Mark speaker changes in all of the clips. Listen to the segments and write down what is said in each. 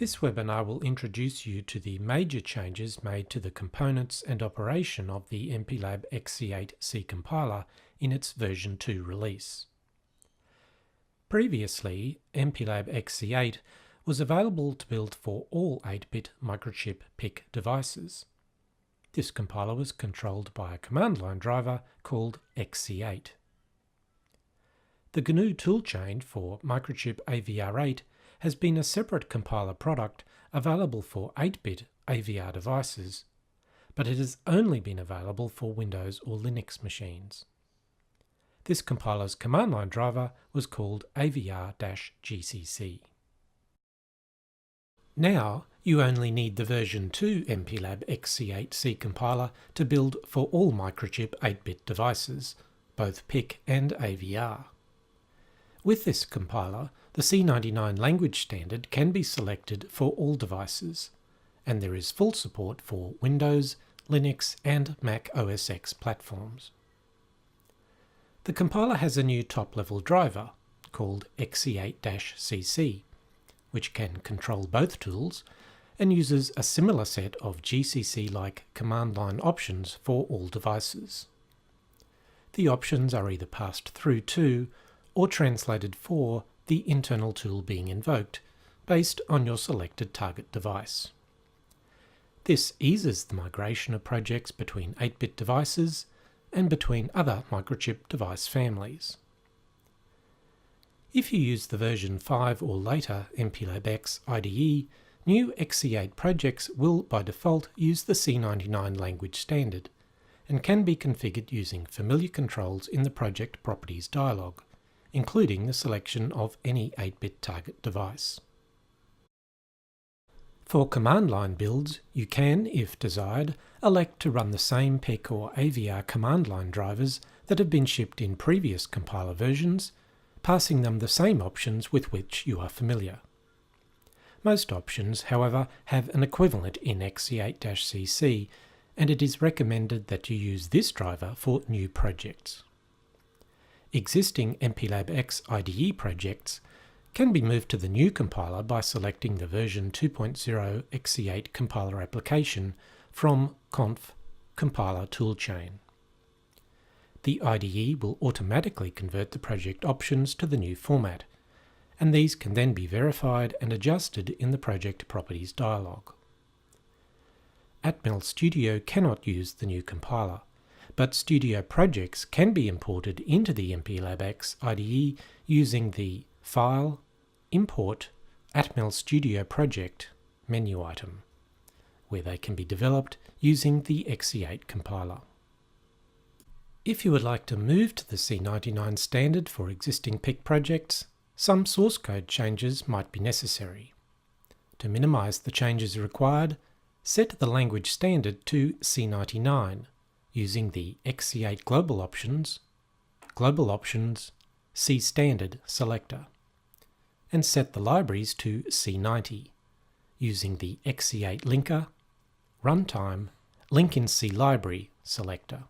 Speaker 1: This webinar will introduce you to the major changes made to the components and operation of the MPLAB XC8 C compiler in its version 2 release. Previously, MPLAB XC8 was available to build for all 8-bit Microchip PIC devices. This compiler was controlled by a command line driver called XC8. The GNU toolchain for Microchip AVR8 has been a separate compiler product available for 8-bit AVR devices, but it has only been available for Windows or Linux machines. This compiler's command line driver was called AVR-GCC. Now, you only need the version 2 MPLAB XC8 C compiler to build for all Microchip 8-bit devices, both PIC and AVR. With this compiler, the C99 language standard can be selected for all devices, and there is full support for Windows, Linux and Mac OS X platforms. The compiler has a new top-level driver called XC8-CC, which can control both tools and uses a similar set of GCC-like command line options for all devices. The options are either passed through to or translated for the internal tool being invoked, based on your selected target device. This eases the migration of projects between 8-bit devices and between other Microchip device families. If you use the version 5 or later MPLAB X IDE, new XC8 projects will by default use the C99 language standard and can be configured using familiar controls in the Project Properties dialog, including the selection of any 8-bit target device. For command line builds, you can, if desired, elect to run the same PIC or AVR command line drivers that have been shipped in previous compiler versions, passing them the same options with which you are familiar. Most options, however, have an equivalent in XC8-CC, and it is recommended that you use this driver for new projects. Existing MPLAB X IDE projects can be moved to the new compiler by selecting the version 2.0 XC8 compiler application from Conf Compiler Toolchain. The IDE will automatically convert the project options to the new format, and these can then be verified and adjusted in the Project Properties dialog. Atmel Studio cannot use the new compiler, but Studio projects can be imported into the MPLAB X IDE using the File, Import, Atmel Studio Project menu item, where they can be developed using the XC8 compiler. If you would like to move to the C99 standard for existing PIC projects, some source code changes might be necessary. To minimize the changes required, set the language standard to C99 using the XC8 Global Options, C Standard selector, and set the libraries to C90 using the XC8 Linker, Runtime, Link in C Library selector.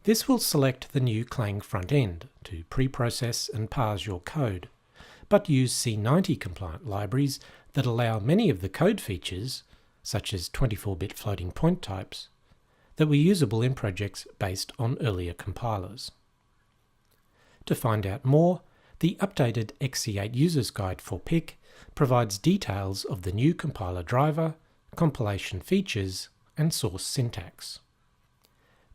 Speaker 1: This will select the new Clang front end to preprocess and parse your code, but use C90 compliant libraries that allow many of the code features, such as 24-bit floating point types, that were usable in projects based on earlier compilers. To find out more, the updated XC8 User's Guide for PIC provides details of the new compiler driver, compilation features, and source syntax.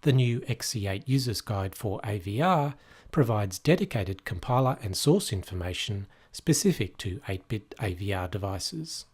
Speaker 1: The new XC8 User's Guide for AVR provides dedicated compiler and source information specific to 8-bit AVR devices.